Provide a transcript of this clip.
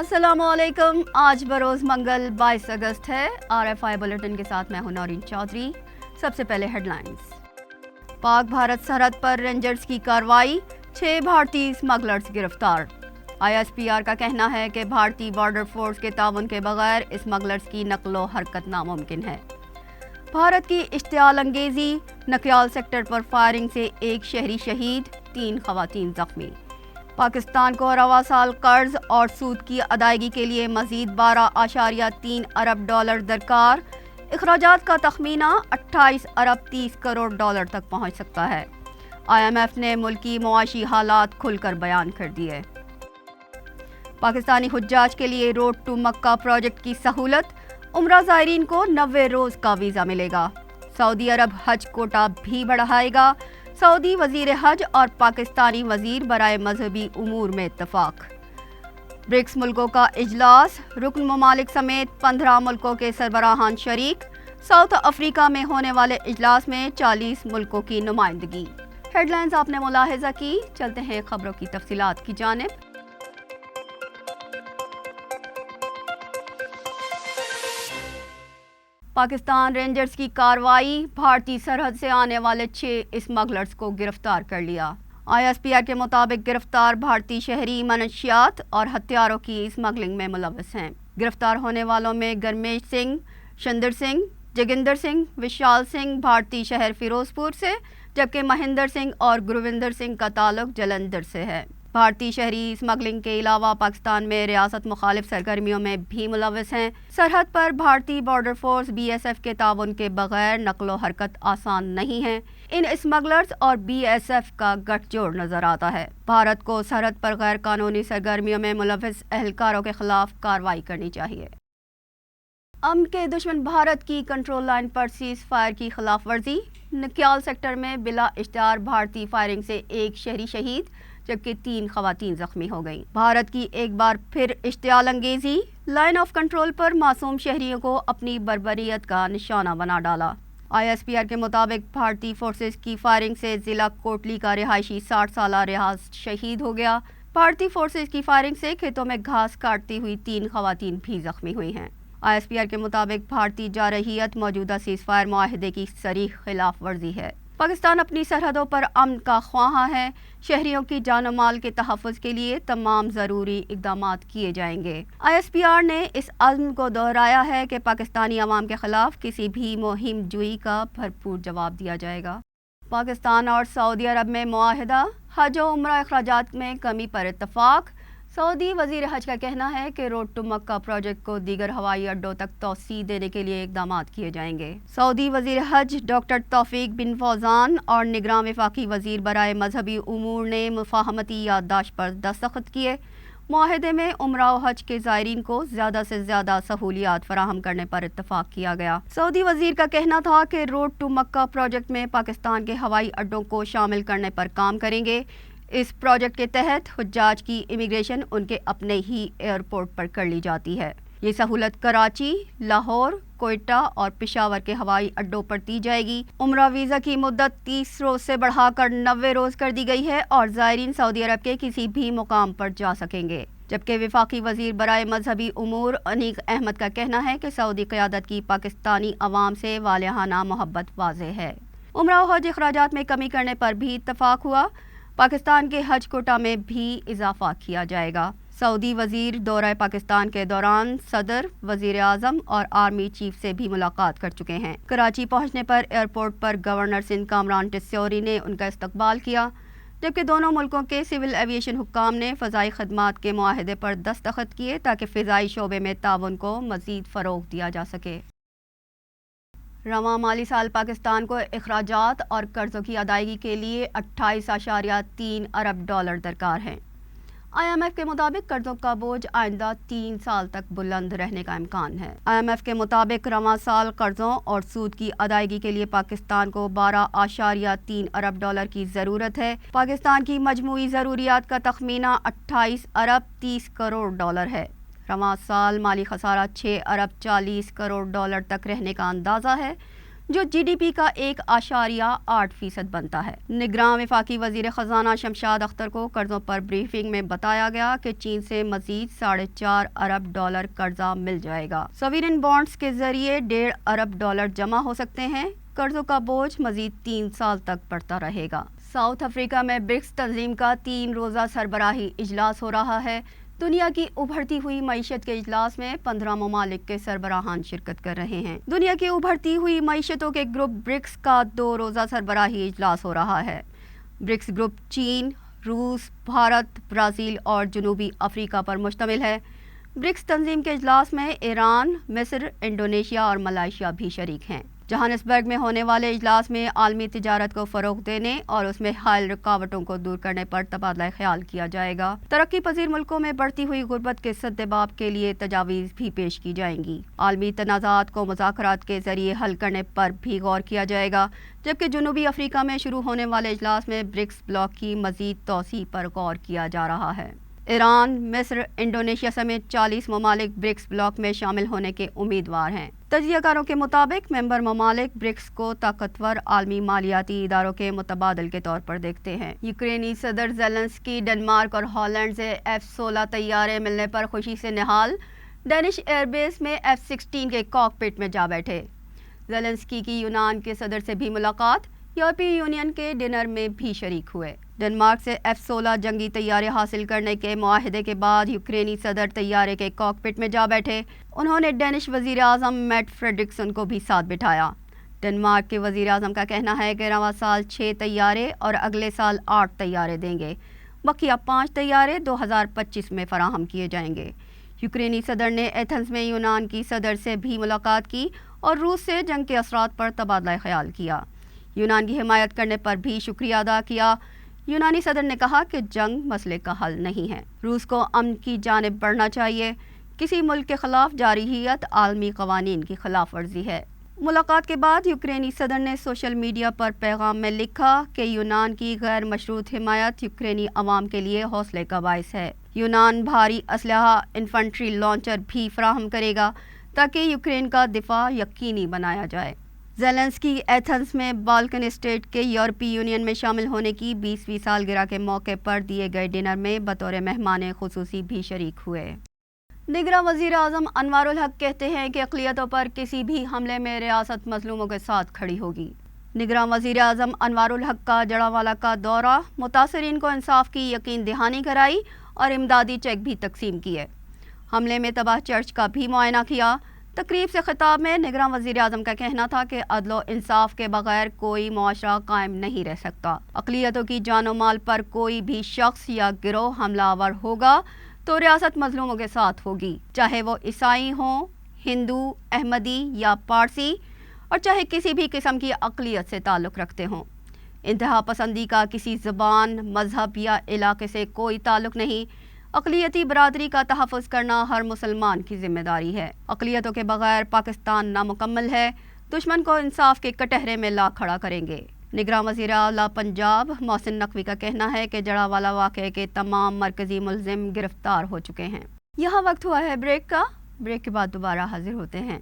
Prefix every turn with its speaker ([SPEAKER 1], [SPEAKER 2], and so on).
[SPEAKER 1] अस्सलाम वालेकुम। आज बरोज़ मंगल 22 अगस्त है। RFI बुलेटिन के साथ मैं हूं नौरीन चौधरी। सबसे पहले हेडलाइंस। पाक भारत सरहद पर रेंजर्स की कार्रवाई, 6 भारतीय स्मगलर्स गिरफ्तार। ISPR का कहना है कि भारतीय बॉर्डर फोर्स के ताउन के बगैर स्मगलर्स की नकलो हरकत नामुमकिन है। भारत की इश्तियाल अंगेजी, नकियाल सेक्टर पर फायरिंग से एक शहरी शहीद, 3 खवातीन जख्मी। पाकिस्तान को रवा साल कर्ज और सूद की अदायगी के लिए मजीद 12.3 अरब डॉलर दरकार। अखराजात का तखमीना 28 अरब 30 करोड़ डॉलर तक पहुंच सकता है। IMF ने मुल्की मुआशी हालात खुलकर बयान कर दिए। पाकिस्तानी हुज्जाज के लिए रोड टू मक्का प्रोजेक्ट की सहूलत, उम्रा ज़ायरीन को 90 रोज़ का वीज़ा मिलेगा। सऊदी अरब हज कोटा भी बढ़ाएगा। सऊदी वजीर हज और पाकिस्तानी वजीर बराए मजहबी उमूर में इत्तफाक। ब्रिक्स मुल्कों का इजलास, रुकन ममालिक समेत 15 मुल्कों के सरबराहान शरीक। साउथ अफ्रीका में होने वाले इजलास में 40 मुल्कों की नुमाइंदगी। हेडलाइंस आपने मुलाहिजा की। चलते हैं खबरों की तफसीलात की जानिब। पाकिस्तान रेंजर्स की कार्रवाई, भारतीय सरहद से आने वाले 6 स्मगलर्स को गिरफ्तार कर लिया। ISPR के मुताबिक गिरफ्तार भारतीय शहरी मनशियात और हथियारों की स्मगलिंग में मुलव्वस हैं। गिरफ्तार होने वालों में गरमेश सिंह, शंदर सिंह, जोगिंदर सिंह, विशाल सिंह भारतीय शहर फिरोजपुर से, जबकि महेंद्र सिंह और गुरविंदर सिंह का ताल्लुक जलंधर से है। भारतीय शहरी स्मगलिंग के अलावा पाकिस्तान में रियासत मुखालिफ सरगर्मियों में भी मुलव्वस हैं। सरहद पर भारतीय बॉर्डर फोर्स BSF के ताउन के बगैर नकलो हरकत आसान नहीं है। इन स्मगलर्स और BSF का गठजोड़ नजर आता है। भारत को सरहद पर गैर कानूनी सरगर्मियों में मुलव्वस एहलकारों के खिलाफ कार्रवाई करनी चाहिए। अमन के दुश्मन भारत की कंट्रोल लाइन पर सीज फायर की खिलाफ वर्जी। नकियाल सेक्टर में बिला इश्तिहार भारतीय फायरिंग से एक शहरी शहीद, जबकि 3 खवातीन जख्मी हो गईं। भारत की एक बार फिर इश्तियाल अंगेजी, लाइन ऑफ कंट्रोल पर मासूम शहरियों को अपनी बर्बरियत का निशाना बना डाला। ISPR के मुताबिक भारतीय फोर्सेस की फायरिंग से जिला कोटली का रिहायशी 60 साला रियाज शहीद हो गया। भारतीय फोर्सेस की फायरिंग से खेतों में घास काटती हुई 3 खवातीन भी जख्मी हुई हैं। ISPR के मुताबिक भारतीय जारहियत मौजूदा सीज फायर मुआहदे की सरीह खिलाफ वर्जी है। पाकिस्तान अपनी सरहदों पर अमन का ख्वाहां है। शहरियों की जान और माल के तहफ़्फ़ुज़ के लिए तमाम ज़रूरी इक़दामात किए जाएंगे। ISPR ने इस अज़्म को दोहराया है कि पाकिस्तानी अवाम के ख़िलाफ़ किसी भी मुहिम जुई का भरपूर जवाब दिया जाएगा। पाकिस्तान और सऊदी अरब में मुआहदा, हज और उम्रा अखराजात में कमी पर इत्तफ़ाक़। सऊदी वज़ीर हज का कहना है कि रोड टू मक्का प्रोजेक्ट को दीगर हवाई अड्डों तक तौसी देने के लिए इक़दामात किए जाएंगे। सऊदी वज़ीर हज डॉक्टर तौफीक बिन फौजान और निगरान वफाकी वज़ीर बराए मजहबी उमूर ने मुफ़ाहमती याददाश्त पर दस्तखत किए। मुआहदे में उम्रा और हज के ज़ायरीन को ज़्यादा से ज़्यादा सहूलियात फराहम करने पर इत्तफ़ाक़ किया गया। सऊदी वज़ीर का कहना था कि रोड टू मक्का प्रोजेक्ट में पाकिस्तान के हवाई अड्डों को शामिल करने पर काम करेंगे। इस प्रोजेक्ट के तहत हुज्जाज की इमिग्रेशन उनके अपने ही एयरपोर्ट पर कर ली जाती है। ये सहूलत कराची, लाहौर, कोयटा और पेशावर के हवाई अड्डों पर दी जाएगी। उम्रा वीज़ा की मुद्दत 30 रोज़ से बढ़ाकर 90 रोज़ कर दी गई है और ज़ायरीन सऊदी अरब के किसी भी मुकाम पर जा सकेंगे। जबकि वफाकी वज़ीर बराए मजहबी उमूर अनीक अहमद का कहना है कि सऊदी क़यादत की पाकिस्तानी अवाम से वालिहाना मोहब्बत वाज़ेह है। उम्रा और हज अखराजात में कमी करने पर भी इत्तफाक हुआ। पाकिस्तान के हज कोटा में भी इजाफा किया जाएगा। सऊदी वज़ीर दौरा पाकिस्तान के दौरान सदर, वज़ीर आज़म और आर्मी चीफ से भी मुलाकात कर चुके हैं। कराची पहुंचने पर एयरपोर्ट पर गवर्नर सिंध कामरान टिस्योरी ने उनका इस्तकबाल किया, जबकि दोनों मुल्कों के सिविल एविएशन हुक्काम ने फ़ज़ाई खदमात के मुआहदे पर दस्तखत किए ताकि फ़िज़ाई शोबे में ताउन को मज़ीद फ़रोग़ दिया जा सके। रवां माली साल पाकिस्तान को अखराजात और कर्ज़ों की अदायगी के लिए 28.3 अरब डॉलर दरकार हैं। IMF के मुताबिक कर्ज़ों का बोझ आइंदा 3 साल तक बुलंद रहने का इम्कान है। IMF के मुताबिक रवां साल कर्ज़ों और सूद की अदायगी के लिए पाकिस्तान को 12.3 अरब डॉलर की ज़रूरत है। पाकिस्तान की मजमूई ज़रूरियात का तखमीना 28 अरब 30 करोड़ डॉलर है। रवां साल माली खसारा 6 अरब 40 करोड़ डॉलर तक रहने का अंदाज़ा है, जो GDP का 1.8% बनता है। निगरान वफाकी वजीर खजाना शमशाद अख्तर को कर्जों पर ब्रीफिंग में बताया गया कि चीन से मजीद $4.5 अरब कर्जा मिल जाएगा। सॉवरेन बॉन्ड्स के जरिए $1.5 अरब जमा हो सकते हैं। कर्जों का बोझ मजीद 3 साल तक बढ़ता रहेगा। साउथ अफ्रीका में ब्रिक्स तंजीम का 3 रोज़ा सरबराही इजलास हो रहा है। दुनिया की उभरती हुई मईशत के इजलास में 15 ममालिक के सरबराहान शिरकत कर रहे हैं। दुनिया की उभरती हुई मईशतों के ग्रुप ब्रिक्स का 2 रोज़ा सरबराही इजलास हो रहा है। ब्रिक्स ग्रुप चीन, रूस, भारत, ब्राज़ील और जनूबी अफ्रीका पर मुश्तमिल है। ब्रिक्स तंजीम के इजलास में ईरान, मिस्र, इंडोनेशिया और मलेशिया भी शरीक हैं। जोहानिसबर्ग में होने वाले इजलास में आलमी तिजारत को फ़रोग़ देने और उसमें हायल रुकावटों को दूर करने पर तबादला ख्याल किया जाएगा। तरक्की पजीर मुल्कों में बढ़ती हुई गुर्बत के सद्देबाब के लिए तजावीज़ भी पेश की जाएंगी। आलमी तनाज़ात को मुज़ाकरात के जरिए हल करने पर भी गौर किया जाएगा, जबकि जनूबी अफ्रीका में शुरू होने वाले इजलास में ब्रिक्स ब्लॉक की मज़ीद तोसी पर गौर किया जा रहा है। ईरान, मिस्र, इंडोनेशिया समेत 40 ममालिक ब्रिक्स ब्लॉक में शामिल होने के उम्मीदवार हैं। तजियाकारों के मुताबिक मेंबर ममालिक ब्रिक्स को ताकतवर आलमी मालियाती इदारों के मुतबादल के तौर पर देखते हैं। यूक्रेनी सदर ज़ेलेंस्की डेनमार्क और हॉलैंड से F-16 तैयारे मिलने पर खुशी से निहाल। डेनिश एयरबेस में F-16 के कॉकपिट में जा बैठे। ज़ेलेंस्की की यूनान के सदर से भी मुलाकात, यूरोपीय यूनियन के डिनर में भी शरीक हुए। डेनमार्क से F-16 जंगी तैयारे हासिल करने के मुआहदे के बाद यूक्रेनी सदर तैयारे के कॉकपिट में जा बैठे। उन्होंने डेनिश वजीर आज़म मैट फ्रेडरिक्सन को भी साथ बिठाया। डेनमार्क के वजीर आज़म का कहना है कि रवां साल 6 तैयारे और अगले साल 8 तैयारे देंगे। बकिया 5 तैयारे 2025 में फराहम किए जाएंगे। यूक्रेनी सदर ने एथेंस में यूनान की सदर से भी मुलाकात की और रूस से जंग के असरात पर तबादला ख्याल किया। यूनान की हिमायत करने पर भी शुक्रिया अदा किया। यूनानी सदर ने कहा कि जंग मसले का हल नहीं है। रूस को अमन की जानिब बढ़ना चाहिए। किसी मुल्क के खिलाफ जारहियत आलमी कवानीन की खिलाफ वर्जी है। मुलाकात के बाद यूक्रेनी सदर ने सोशल मीडिया पर पैगाम में लिखा कि यूनान की गैर मशरूत हिमायत यूक्रेनी अवाम के लिए हौसले का बाइस है। यूनान भारी असलहा इन्फेंट्री लॉन्चर भी फराहम करेगा ताकि यूक्रेन का दिफा यकीनी बनाया जाए। ज़ेलेंस्की एथेंस में बाल्कन स्टेट के यूरोपीय यूनियन में शामिल होने की 20वीं सालगिरह के मौके पर दिए गए डिनर में बतौर मेहमान खुसूसी भी शरीक हुए। निगरान वज़ीर आज़म अनवारुल हक कहते हैं कि अक़लियतों पर किसी भी हमले में रियासत मज़लूमों के साथ खड़ी होगी। निगरान वज़ीर आज़म अनवारुल हक का जड़ावाला का दौरा, मुतासरीन को इंसाफ की यकीन दहानी कराई और इमदादी चेक भी तकसीम किए। हमले में तबाह चर्च का भी मुआयना किया। तकरीब से खिताब में निगरान वज़ीर आज़म का कहना था कि अदल व इंसाफ के बगैर कोई मुआशरा कायम नहीं रह सकता। अक़लियतों की जानो माल पर कोई भी शख्स या गिरोह हमलावर होगा तो रियासत मज़लूमों के साथ होगी, चाहे वो ईसाई हों, हिंदू, अहमदी या पारसी, और चाहे किसी भी किस्म की अक़लियत से ताल्लुक़ रखते हों। इंतहा पसंदी का किसी ज़बान, मज़हब या इलाके से कोई ताल्लुक़ नहीं। अक़लियती बरादरी का तहफ़्फ़ुज़ करना हर मुसलमान की ज़िम्मेदारी है। अक़लियतों के बगैर पाकिस्तान नामुकम्मल है। दुश्मन को इंसाफ के कटहरे में ला खड़ा करेंगे। निगरान वज़ीर आला पंजाब मोहसिन नकवी का कहना है कि जड़ावाला वाक़े के तमाम मरकज़ी मुलज़िम गिरफ्तार हो चुके हैं। यहाँ वक्त हुआ है ब्रेक का। ब्रेक के बाद दोबारा हाजिर होते हैं।